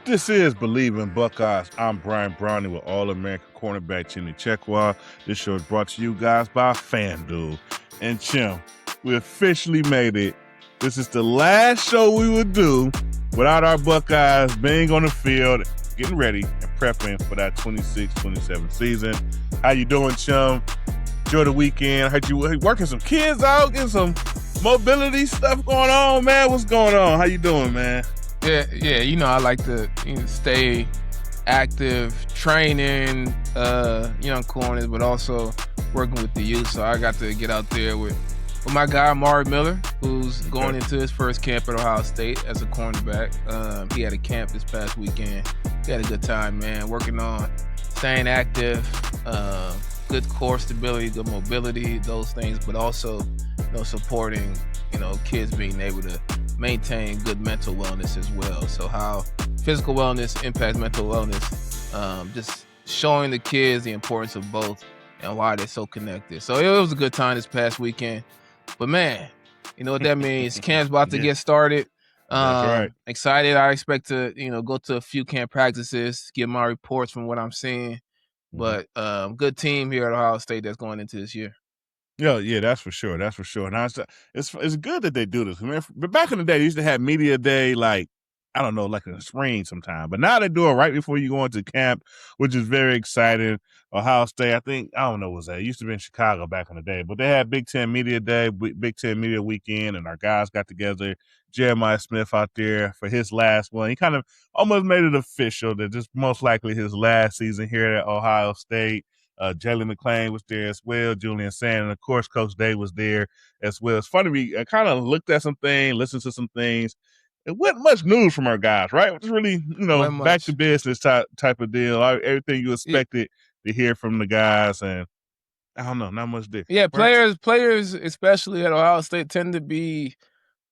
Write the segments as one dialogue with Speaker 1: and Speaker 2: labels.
Speaker 1: This is Believe in Buckeyes. I'm Brian Browning with All-American cornerback Chimmy Chekwa. This show is brought to you guys by FanDuel. And Chim, we officially made it. This is the last show we would do without our Buckeyes being on the field, getting ready and prepping for that 26-27 season. How you doing, Chim? Enjoy the weekend. Heard you working some kids out, getting some mobility stuff going on, man. What's going on? How you doing, man?
Speaker 2: Yeah. You know, I like to stay active, training young corners, but also working with the youth. So I got to get out there with my guy, Amari Miller, who's going into his first camp at Ohio State as a cornerback. He had a camp this past weekend. He had a good time, man, working on staying active, good core stability, good mobility, those things, but also supporting kids being able to maintain good mental wellness as well. So how physical wellness impacts mental wellness, just showing the kids the importance of both and why they're so connected. So it was a good time this past weekend. But man, you know what that means? Camp's about to get started.
Speaker 1: That's right.
Speaker 2: Excited. I expect to go to a few camp practices, get my reports from what I'm seeing. But good team here at Ohio State that's going into this year.
Speaker 1: Yeah, that's for sure. That's for sure. And it's good that they do this. I mean, but back in the day, they used to have media day, like, I don't know, like in the spring sometime. But now they do it right before you go into camp, which is very exciting. Ohio State, I don't know what was that. It used to be in Chicago back in the day. But they had Big Ten Media Day, Big Ten Media Weekend, and our guys got together. Jeremiah Smith out there for his last one. He kind of almost made it official that this most likely his last season here at Ohio State. Jalen McClain was there as well, Julian Sand, and of course, Coach Day was there as well. It's funny, I kind of looked at some things, listened to some things. It wasn't much news from our guys, right? It was really, back to business type of deal. Everything you expected to hear from the guys, and I don't know, not much different.
Speaker 2: Yeah, players, especially at Ohio State, tend to be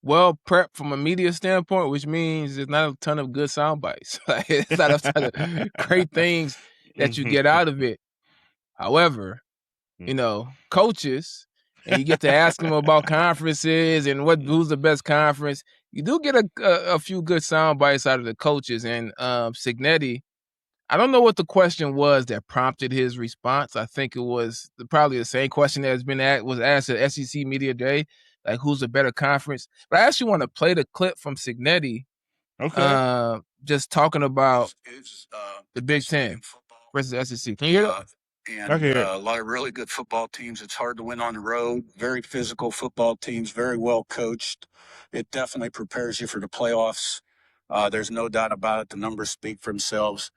Speaker 2: well prepped from a media standpoint, which means there's not a ton of good sound bites. It's not a ton of great things that you get out of it. However, coaches, and you get to ask them about conferences and who's the best conference. You do get a few good sound bites out of the coaches. And Cignetti, I don't know what the question was that prompted his response. I think it was probably the same question that was asked at SEC Media Day, like who's the better conference. But I actually want to play the clip from Cignetti, just talking about the Big Ten versus the SEC. Can you hear that?
Speaker 3: And a lot of really good football teams. It's hard to win on the road. Very physical football teams, very well coached. It definitely prepares you for the playoffs. There's no doubt about it. The numbers speak for themselves.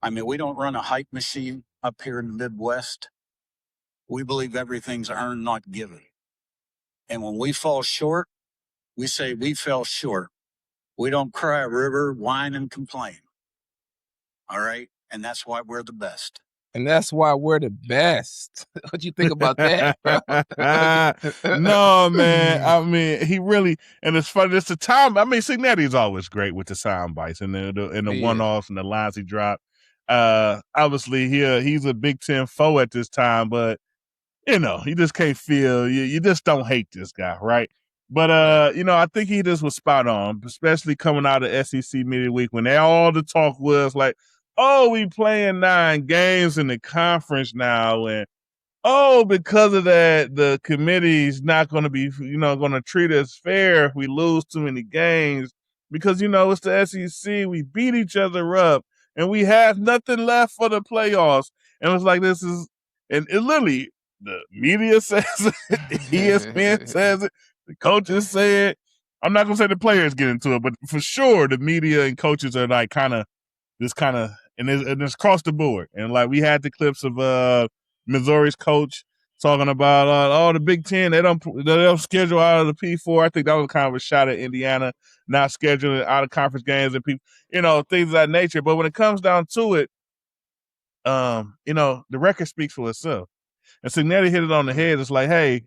Speaker 3: I mean, we don't run a hype machine up here in the Midwest. We believe everything's earned, not given. And when we fall short, we say we fell short. We don't cry a river, whine, and complain. All right? And that's why we're the best.
Speaker 2: And that's why we're the best. What you think about that, bro?
Speaker 1: No, man. I mean, he really, and it's funny. It's the time. I mean, Cignetti's always great with the sound bites and the one-offs and the lines he dropped. Obviously, he's a Big Ten foe at this time, but you just can't feel. You just don't hate this guy, right? But I think he just was spot on, especially coming out of SEC Media Week when all the talk was like, oh, we playing 9 games in the conference now, and because of that, the committee's not going to be, going to treat us fair if we lose too many games because, it's the SEC. We beat each other up, and we have nothing left for the playoffs. And it's like and it literally, the media says it, ESPN says it, the coaches say it. I'm not going to say the players get into it, but for sure, the media and coaches are like and it's across the board. And like we had the clips of Missouri's coach talking about the Big Ten. They don't schedule out of the P4. I think that was kind of a shot at Indiana not scheduling out of conference games and people, things of that nature. But when it comes down to it, the record speaks for itself. And Cignetti hit it on the head. It's like, hey,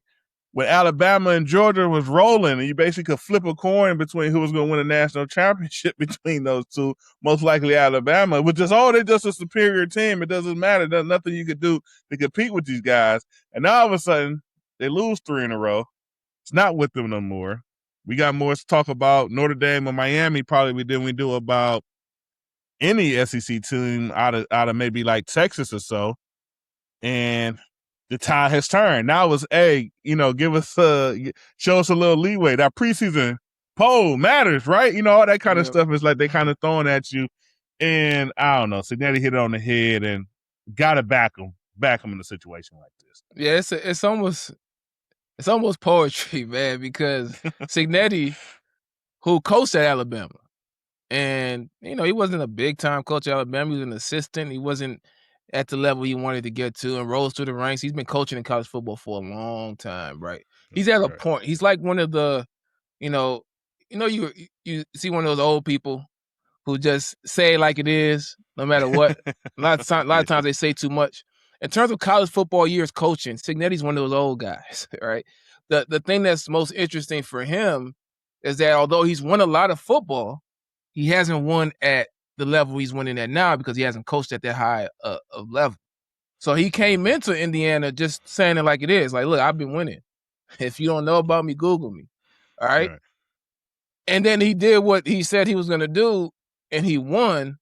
Speaker 1: when Alabama and Georgia was rolling, and you basically could flip a coin between who was going to win a national championship between those two, most likely Alabama, which is they're just a superior team. It doesn't matter. There's nothing you could do to compete with these guys. And now all of a sudden, they lose 3 in a row. It's not with them no more. We got more to talk about Notre Dame and Miami probably than we do about any SEC team out of maybe like Texas or so, and the tide has turned. Now it's, hey, give us show us a little leeway. That preseason poll matters, right? All that kind of stuff is like they kind of throwing at you, and I don't know. Cignetti hit it on the head and gotta back him in a situation like this.
Speaker 2: Yeah, it's almost poetry, man, because Cignetti, who coached at Alabama, and he wasn't a big time coach at Alabama. He was an assistant. He wasn't at the level he wanted to get to, and rose through the ranks. He's been coaching in college football for a long time, right? He's at a point. He's like one of the, you see one of those old people who just say it like it is, no matter what. A lot of times they say too much. In terms of college football years coaching, Cignetti's one of those old guys, right? The thing that's most interesting for him is that although he's won a lot of football, he hasn't won at the level he's winning at now because he hasn't coached at that high of level. So he came into Indiana just saying it like it is. Like, look, I've been winning. If you don't know about me, Google me. All right? And then he did what he said he was going to do, and he won.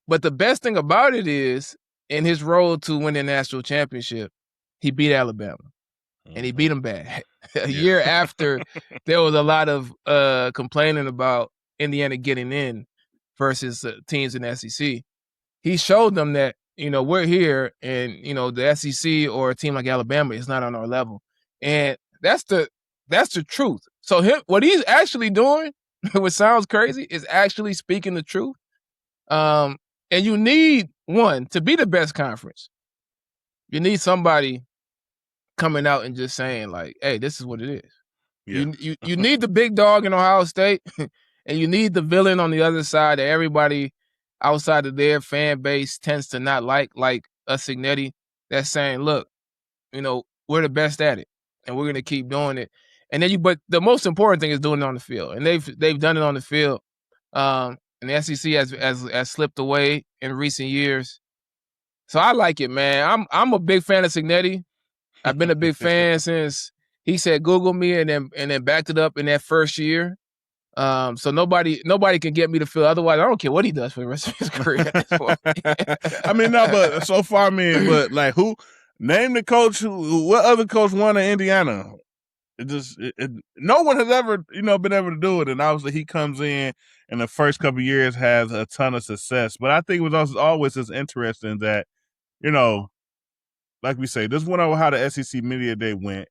Speaker 2: But the best thing about it is, in his road to win the national championship, he beat Alabama. And he beat them bad. A year after, there was a lot of complaining about Indiana getting in versus teams in the SEC. He showed them that, we're here, and, the SEC or a team like Alabama is not on our level. And that's the truth. So what he's actually doing, which sounds crazy, is actually speaking the truth. And you need, one, to be the best conference. You need somebody coming out and just saying, like, hey, this is what it is. Yeah. You need the big dog in Ohio State, and you need the villain on the other side that everybody outside of their fan base tends to not like a Cignetti that's saying, look, we're the best at it, and we're going to keep doing it. And then but the most important thing is doing it on the field, and they've done it on the field. And the SEC has slipped away in recent years. So I like it, man. I'm a big fan of Cignetti. I've been a big fan since he said Google me, and then backed it up in that first year. So nobody can get me to feel otherwise. I don't care what he does for the rest of his career at this point.
Speaker 1: I mean, no, but so far, but like, who name the coach? What other coach won in Indiana? No one has ever, been able to do it. And obviously, he comes in the first couple of years, has a ton of success. But I think it was also always just interesting that, like we say, this went over how the SEC Media Day went.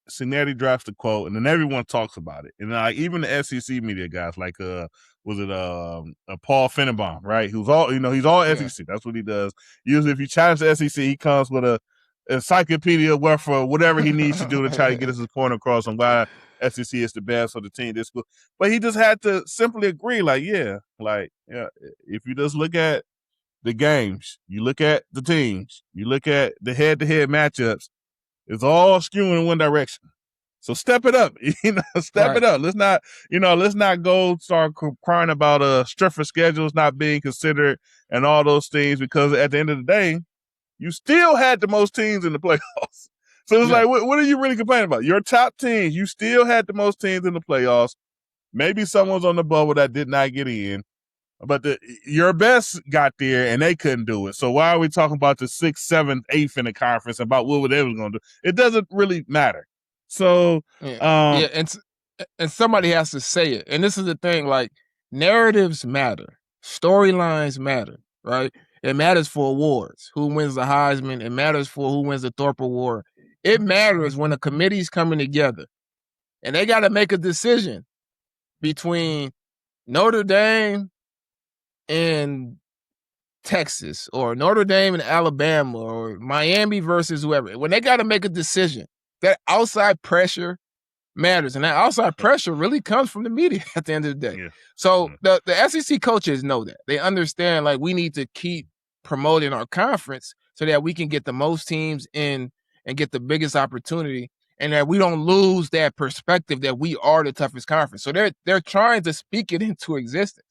Speaker 1: Cignetti drops the quote, and then everyone talks about it. And like even the SEC media guys, like Paul Finnenbaum, right? Who's all he's all SEC. That's what he does. Usually, if you challenge the SEC, he comes with a encyclopedia for whatever he needs to do to try to get his point across on why SEC is the best for the team. This, but he just had to simply agree, if you just look at the games, you look at the teams, you look at the head-to-head matchups, it's all skewing in one direction. So step it up, step it up. Let's not go start crying about strength schedules not being considered and all those things, because at the end of the day, you still had the most teams in the playoffs. So it's like, what are you really complaining about? Your top teams, you still had the most teams in the playoffs. Maybe someone's on the bubble that did not get in, but your best got there and they couldn't do it. So why are we talking about the 6th, 7th, 8th in the conference about what they was going to do? It doesn't really matter. So,
Speaker 2: and somebody has to say it. And this is the thing, like, narratives matter. Storylines matter, right? It matters for awards. Who wins the Heisman? It matters for who wins the Thorpe Award. It matters when a committee's coming together and they got to make a decision between Notre Dame and Texas, or Notre Dame and Alabama, or Miami versus whoever. When they got to make a decision, that outside pressure matters. And that outside pressure really comes from the media at the end of the day. Yeah. So the SEC coaches know that. They understand, like, we need to keep promoting our conference so that we can get the most teams in and get the biggest opportunity, and that we don't lose that perspective that we are the toughest conference. So they're trying to speak it into existence.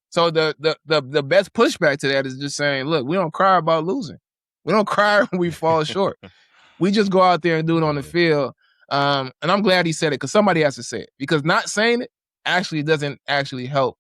Speaker 2: So the best pushback to that is just saying, look, we don't cry about losing. We don't cry when we fall short. We just go out there and do it on the field. And I'm glad he said it, because somebody has to say it. Because not saying it actually doesn't actually help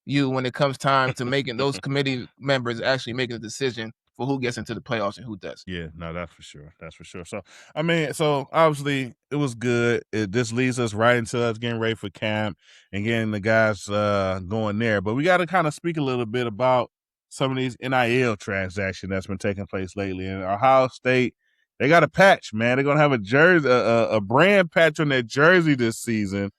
Speaker 2: you when it comes time to making those committee members actually making a decision for who gets into the playoffs and who does.
Speaker 1: Yeah, no, that's for sure. That's for sure. So, I mean, so obviously it was good. This leads us right into us getting ready for camp and getting the guys going there. But we got to kind of speak a little bit about some of these NIL transactions that's been taking place lately. And Ohio State, they got a patch, man. They're gonna have a jersey, a brand patch on their jersey this season.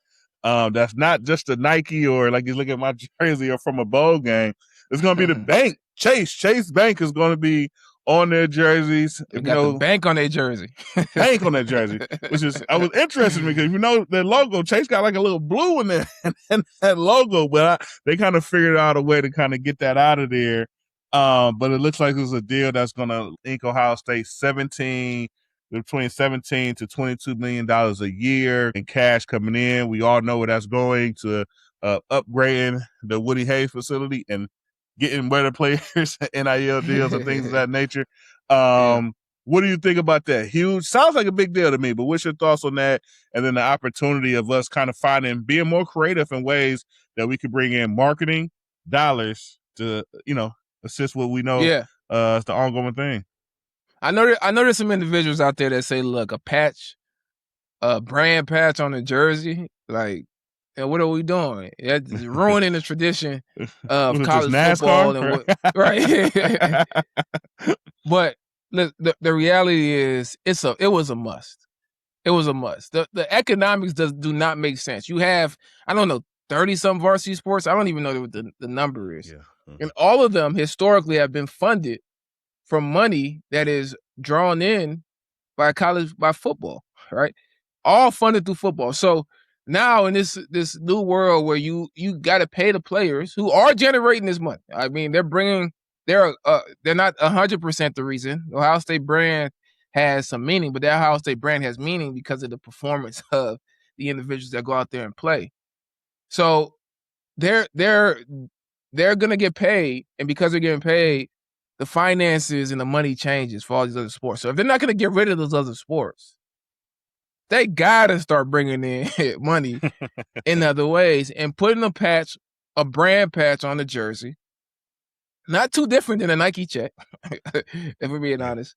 Speaker 1: That's not just a Nike or like you look at my jersey or from a bowl game. It's gonna be the bank. Chase Bank is gonna be on their jerseys.
Speaker 2: They got the bank on their jersey.
Speaker 1: Bank on their jersey, which is, I was interested because their logo, Chase got like a little blue in there and that logo, but they kind of figured out a way to kind of get that out of there. But it looks like it's a deal that's going to ink Ohio State between $17 to $22 million a year in cash coming in. We all know where that's going to upgrading the Woody Hayes facility and getting better players, NIL deals and things of that nature. What do you think about that? Huge. Sounds like a big deal to me, but what's your thoughts on that? And then the opportunity of us kind of being more creative in ways that we could bring in marketing dollars to, assist what we know is the ongoing thing.
Speaker 2: I know there's some individuals out there that say, look, a brand patch on a jersey, like, and what are we doing? It's ruining the tradition of college football. And right. But the reality is it was a must. It was a must. The economics do not make sense. You have, I don't know, 30-some varsity sports. I don't even know what the number is.
Speaker 1: Yeah.
Speaker 2: And all of them historically have been funded from money that is drawn in by football, right? All funded through football. So now in this new world where you got to pay the players who are generating this money. I mean, they're not 100% the reason. The Ohio State brand has some meaning, but the Ohio State brand has meaning because of the performance of the individuals that go out there and play. So they're going to get paid, and because they're getting paid, the finances and the money changes for all these other sports. So if they're not going to get rid of those other sports, they got to start bringing in money in other ways and putting a brand patch on the jersey. Not too different than a Nike check, if we're being honest.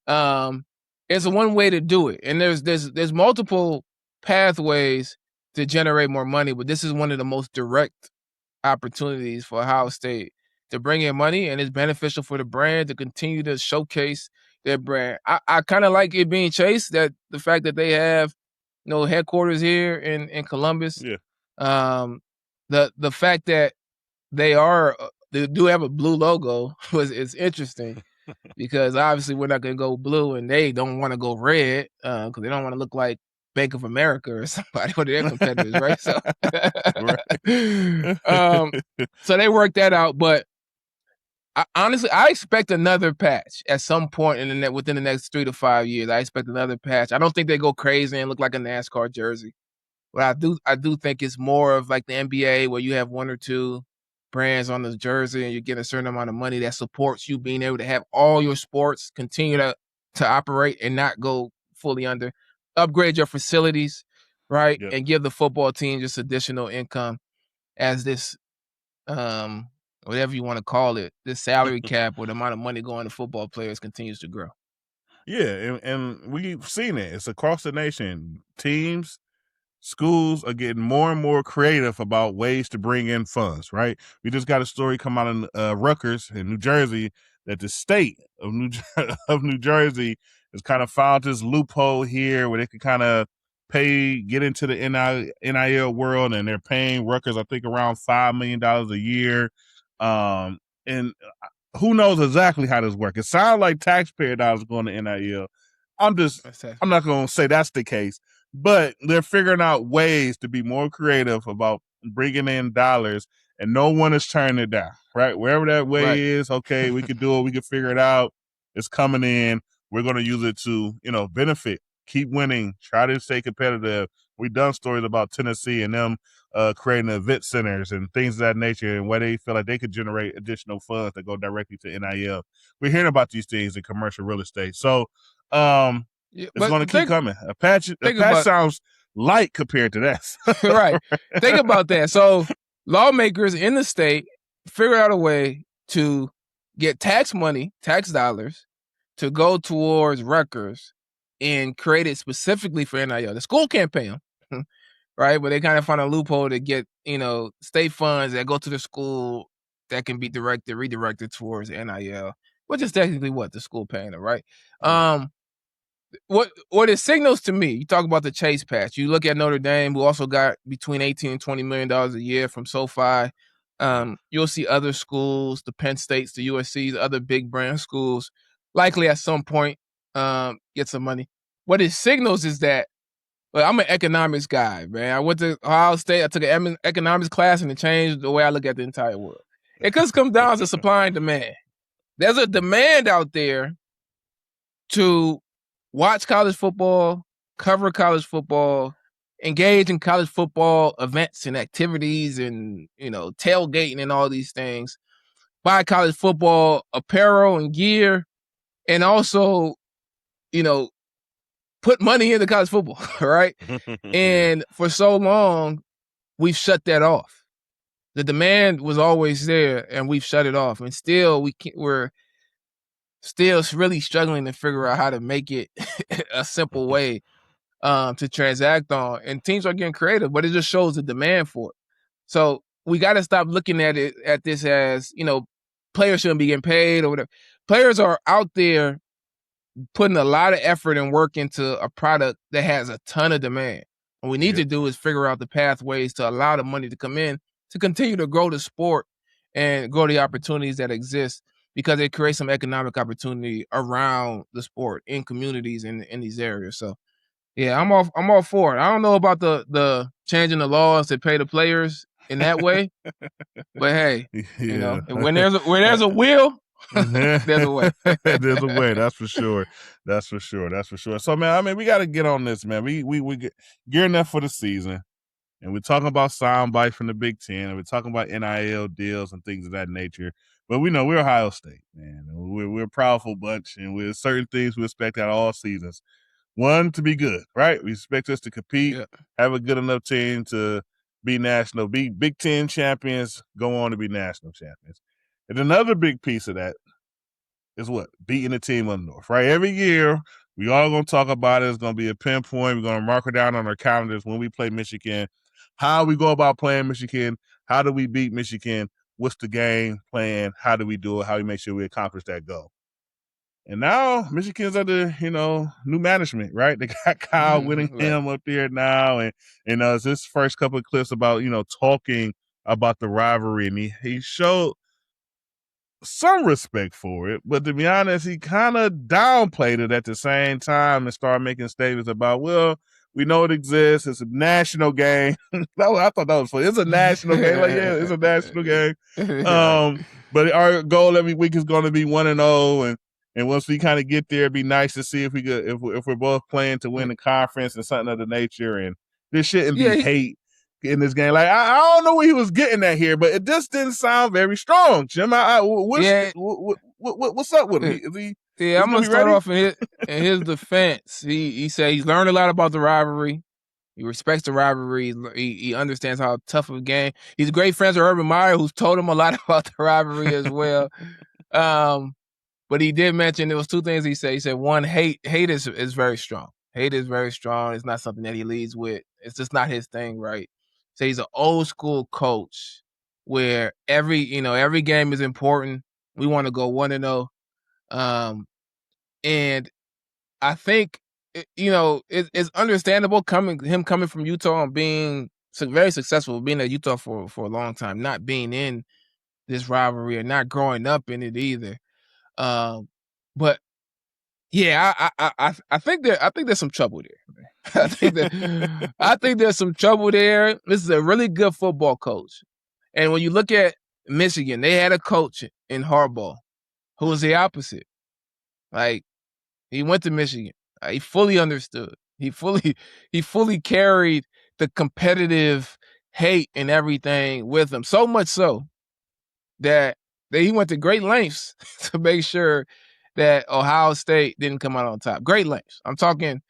Speaker 2: It's one way to do it. And there's multiple pathways to generate more money, but this is one of the most direct opportunities for Ohio State to bring in money, and it's beneficial for the brand to continue to showcase their brand. I kind of like it being Chase, that the fact that they have headquarters here in Columbus.
Speaker 1: Yeah.
Speaker 2: The fact that they do have a blue logo is interesting because obviously we're not going to go blue and they don't want to go red because they don't want to look like Bank of America or somebody, one of their competitors, right? So, so they worked that out. But honestly, I expect another patch at some point within the next 3 to 5 years. I expect another patch. I don't think they go crazy and look like a NASCAR jersey, but I do think it's more of like the NBA where you have 1 or 2 brands on the jersey and you get a certain amount of money that supports you being able to have all your sports continue to operate and not go fully under. Upgrade your facilities, right?
Speaker 1: Yep.
Speaker 2: And give the football team just additional income as this, whatever you want to call it, this salary cap or the amount of money going to football players continues to grow.
Speaker 1: Yeah, and we've seen it. It's across the nation. Teams, schools are getting more and more creative about ways to bring in funds, right? We just got a story come out in Rutgers in New Jersey that the state of New Jersey has kind of found this loophole here where they can kind of get into the NIL world, and they're paying Rutgers, I think, around $5 million a year. And who knows exactly how this works? It sounds like taxpayer dollars going to NIL. I'm not going to say that's the case, but they're figuring out ways to be more creative about bringing in dollars, and no one is turning it down, right? Wherever that way is, okay, we can do it. We can figure it out. It's coming in. We're going to use it to, benefit, keep winning, try to stay competitive. We've done stories about Tennessee and them creating event centers and things of that nature, and where they feel like they could generate additional funds that go directly to NIL. We're hearing about these things in commercial real estate. So it's going to keep coming. A patch sounds light compared to that.
Speaker 2: Right. Think about that. So lawmakers in the state figure out a way to get tax money, tax dollars, to go towards records and create it specifically for NIL. The school can't pay them, right? But they kind of find a loophole to get, state funds that go to the school that can be redirected towards NIL, which is technically what the school paying them, right? What it signals to me, you talk about the Chase patch. You look at Notre Dame, who also got between $18 and $20 million a year from SoFi. You'll see other schools, the Penn States, the USCs, other big brand schools, likely at some point get some money. What it signals is that, I'm an economics guy, man. I went to Ohio State. I took an economics class, and it changed the way I look at the entire world. It just comes down to supply and demand. There's a demand out there to watch college football, cover college football, engage in college football events and activities and, tailgating and all these things, buy college football apparel and gear, and also, put money into college football, right? And for so long, we've shut that off. The demand was always there, and we've shut it off. And still, we're still really struggling to figure out how to make it a simple way to transact on. And teams are getting creative, but it just shows the demand for it. So we got to stop looking at this as, players shouldn't be getting paid or whatever. Players are out there putting a lot of effort and work into a product that has a ton of demand. What we need to do is figure out the pathways to allow the money to come in to continue to grow the sport and grow the opportunities that exist, because it creates some economic opportunity around the sport in communities in these areas. So yeah, I'm all for it. I don't know about the changing the laws to pay the players in that way, but hey, when there's a will, there's a way.
Speaker 1: There's a way. That's for sure. So man, we got to get on this, man. We get gearing up for the season, and we're talking about sound bites from the Big Ten, and we're talking about NIL deals and things of that nature. But we know we're Ohio State, man. We're a powerful bunch, and we're certain things we expect out of all seasons. One, to be good, right? We expect us to compete, have a good enough team to be Big Ten champions, go on to be national champions. And another big piece of that is what? Beating the team up north, right? Every year, we all going to talk about it. It's going to be a pinpoint. We're going to mark it down on our calendars when we play Michigan. How we go about playing Michigan? How do we beat Michigan? What's the game plan? How do we do it? How do we make sure we accomplish that goal? And now Michigan's under, new management, right? They got Kyle Whittingham up there now. And, it's his first couple of clips about, talking about the rivalry. And he showed some respect for it. But to be honest, he kind of downplayed it at the same time and started making statements about, well, we know it exists. It's a national game. I thought that was funny. It's a national game. It's a national game. But our goal every week is going to be 1-0. And once we kind of get there, it'd be nice to see if we're both playing to win the conference and something of the nature. And there shouldn't be hate in this game. Like I don't know where he was getting at here, but it just didn't sound very strong, Jim. What's up with him?
Speaker 2: I'm gonna start off in his defense. He said he's learned a lot about the rivalry. He respects the rivalry. He understands how tough of a game. He's great friends with Urban Meyer, who's told him a lot about the rivalry as well. But he did mention there was two things he said. He said, one, hate is very strong. Hate is very strong. It's not something that he leads with. It's just not his thing, right? So he's an old school coach where every game is important. We want to go 1-0. And I think, it's understandable coming from Utah and being very successful, being at Utah for a long time, not being in this rivalry and not growing up in it either. But yeah, I think there's some trouble there. I think there's some trouble there. This is a really good football coach, and when you look at Michigan, they had a coach in Harbaugh who was the opposite. Like he went to Michigan, he fully understood. He fully carried the competitive hate and everything with him. So much so that he went to great lengths to make sure that Ohio State didn't come out on top. Great lengths. I'm talking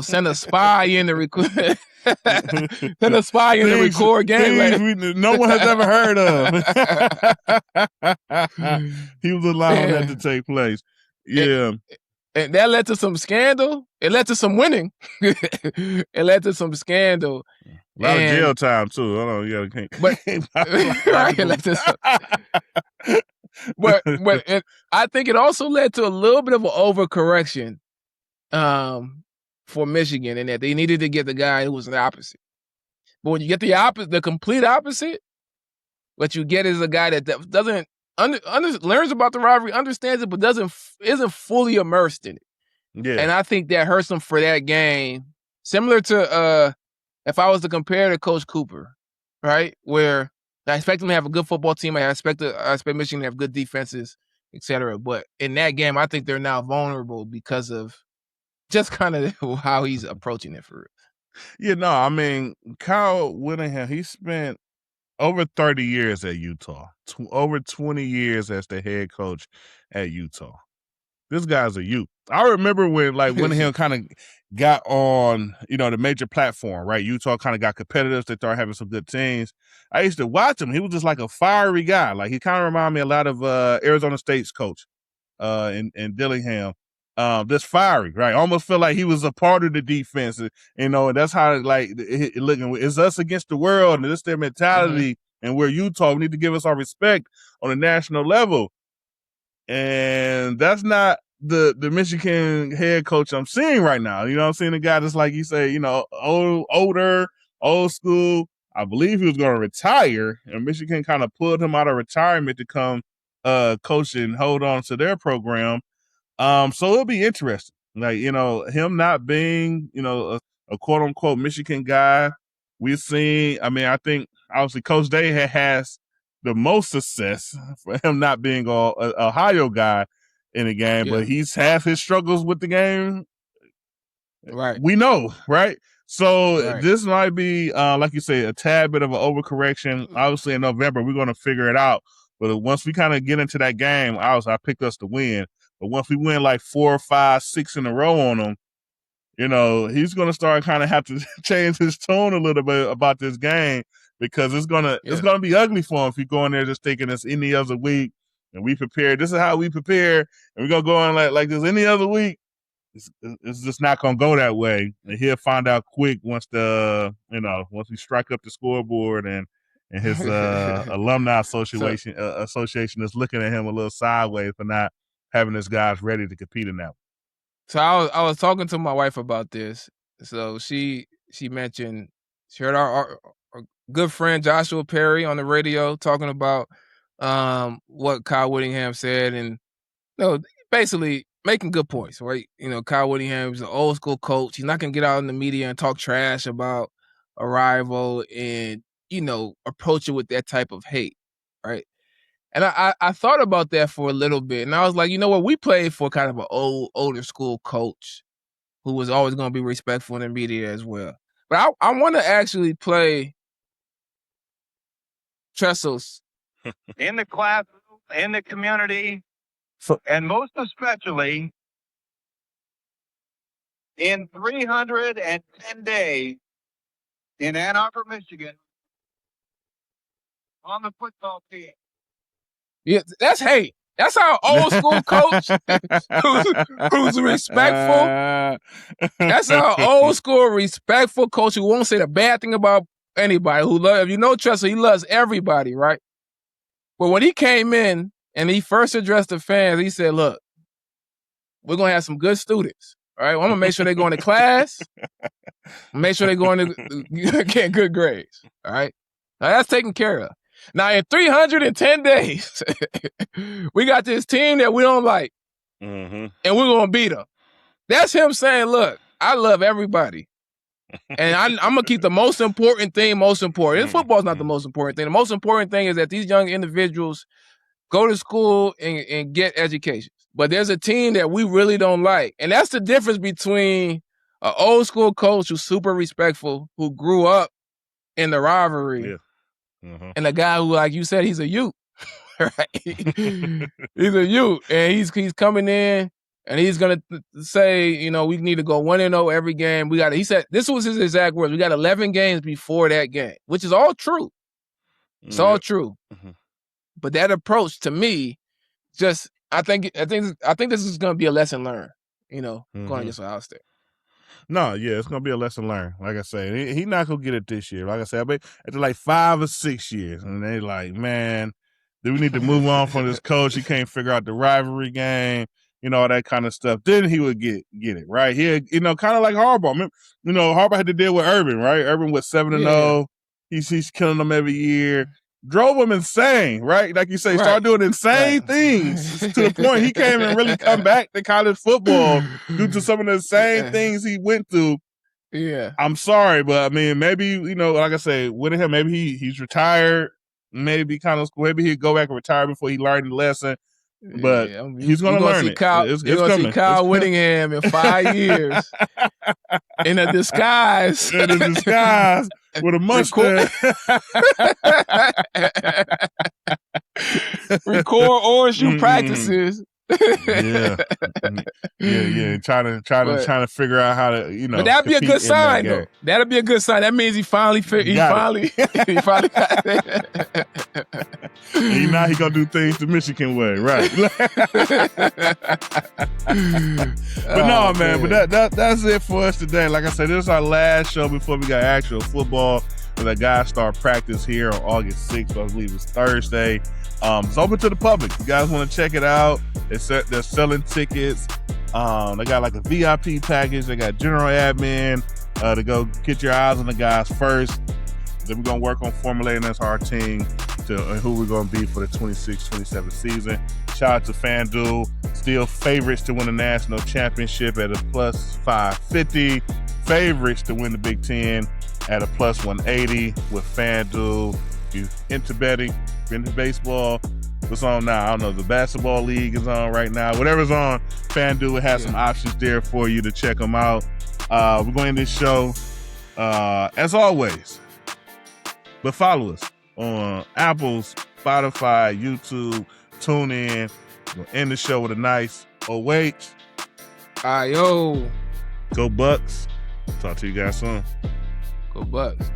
Speaker 2: Send a spy in to record. Send a spy in to record game.
Speaker 1: No one has ever heard of. He was allowing that to take place. Yeah.
Speaker 2: And that led to some scandal. It led to some winning. It led to some scandal.
Speaker 1: A lot of jail time too. Hold on, you gotta
Speaker 2: but I think it also led to a little bit of an overcorrection for Michigan, in that they needed to get the guy who was the opposite. But when you get the complete opposite, what you get is a guy that doesn't learns about the rivalry, understands it, but isn't fully immersed in it.
Speaker 1: Yeah.
Speaker 2: And I think that hurts him for that game. Similar to if I was to compare to Coach Cooper, right? Where I expect him to have a good football team. I expect Michigan to have good defenses, etc. But in that game, I think they're now vulnerable because of just kind of how he's approaching it for real.
Speaker 1: Yeah, no, I mean, Kyle Whittingham, he spent over 30 years at Utah, over 20 years as the head coach at Utah. This guy's a youth. I remember when Whittingham kind of got on, the major platform, right? Utah kind of got competitive. They started having some good teams. I used to watch him. He was just like a fiery guy. Like, he kind of reminded me a lot of Arizona State's coach in Dillingham. Just fiery, right? Almost feel like he was a part of the defense, and that's how looking. It's us against the world, and this their mentality. Mm-hmm. And we're Utah. We need to give us our respect on a national level, and that's not the Michigan head coach I'm seeing right now. I'm seeing a guy that's like you say, older, old school. I believe he was going to retire, and Michigan kind of pulled him out of retirement to come coach and hold on to their program. So it'll be interesting. Him not being, a quote unquote Michigan guy. We've seen, I think obviously Coach Day has the most success for him not being a Ohio guy in the game, but he's had his struggles with the game.
Speaker 2: Right.
Speaker 1: We know, right? So this might be, like you say, a tad bit of an overcorrection. Obviously in November, we're going to figure it out. But once we kind of get into that game, I picked us to win. But once we win like 4, 5, 6 in a row on him, he's going to start kind of have to change his tone a little bit about this game, because it's going to be ugly for him if you go in there just thinking it's any other week and we prepare. This is how we prepare, and we're going to go in like this any other week. It's just not going to go that way. And he'll find out quick once once we strike up the scoreboard and his alumni association is looking at him a little sideways for not having his guys ready to compete in that.
Speaker 2: So I was talking to my wife about this. So she mentioned, she heard our good friend Joshua Perry on the radio talking about what Kyle Whittingham said, and basically making good points, right? Kyle Whittingham is an old school coach. He's not gonna get out in the media and talk trash about a rival and approach it with that type of hate, right? And I thought about that for a little bit, and I was like, we played for kind of an older school coach who was always going to be respectful in the media as well. But I want to actually play Tressel's
Speaker 4: in the classroom, in the community, and most especially in 310 days in Ann Arbor, Michigan, on the football team.
Speaker 2: Yeah, that's hate. That's our old school coach who's respectful. That's our old school respectful coach who won't say the bad thing about anybody. Who loves, Tressel, he loves everybody, right? But when he came in and he first addressed the fans, he said, "Look, we're gonna have some good students, all right? I'm gonna make sure they're going to class. Make sure they're going to get good grades, all right? Now that's taken care of." Now, in 310 days, we got this team that we don't like, and we're going to beat them. That's him saying, look, I love everybody, and I'm going to keep the most important thing most important. And football's not the most important thing. The most important thing is that these young individuals go to school and get education. But there's a team that we really don't like, and that's the difference between an old school coach who's super respectful, who grew up in the rivalry, and a guy who, like you said, he's a youth, right? He's a youth, and he's coming in And he's going to say, you know, we need to go 1-0 every game. He said, this was his exact words. We got 11 games before that game, which is all true. It's all true. Mm-hmm. But that approach to me, I think this is going to be a lesson learned, you know, going against Ohio State.
Speaker 1: No, yeah, it's gonna be a lesson learned. Like I said, he not gonna get it this year. Like I said, but after like 5 or 6 years, and they like, man, do we need to move on from this coach? He can't figure out the rivalry game, you know, all that kind of stuff. Then he would get it right here. You know, kind of like Harbaugh. You know, Harbaugh had to deal with Urban, right? Urban was 7-0. He's killing them every year. Drove him insane, right? Like you say, started doing insane things to the point he can't even really come back to college football due to some of the insane things he went through.
Speaker 2: Yeah.
Speaker 1: I'm sorry, but I mean, maybe, you know, like I say, Whittingham, maybe he's retired. Maybe he'd go back and retire before he learned the lesson. But he's going to learn it.
Speaker 2: You're going to see Kyle Whittingham in 5 years in a disguise.
Speaker 1: In a disguise with a mustache.
Speaker 2: Record OSU practices.
Speaker 1: Yeah. Trying to figure out how to, you know.
Speaker 2: But that'd be a good sign, though. That'd be a good sign. That means he finally got it.
Speaker 1: And now he gonna do things the Michigan way, right? But no, man. But that's it for us today. Like I said, this is our last show before we got actual football. The guys start practice here on August 6th. I believe it's Thursday. It's open to the public. You guys want to check it out? They're selling tickets. They got like a VIP package. They got general admin to go get your eyes on the guys first. Then we're going to work on formulating as our team to who we're going to be for the 26-27 season. Shout out to FanDuel. Still favorites to win the national championship at a plus 550. Favorites to win the Big Ten at a plus 180 with FanDuel. If you're into betting, if you're into baseball, what's on now? I don't know. The basketball league is on right now. Whatever's on, FanDuel has some options there for you to check them out. We're going to end this show as always. But follow us on Apple, Spotify, YouTube, TuneIn. We'll end the show with a nice OH.
Speaker 2: Ayo.
Speaker 1: Go Bucks. Talk to you guys soon.
Speaker 2: Go Bucks.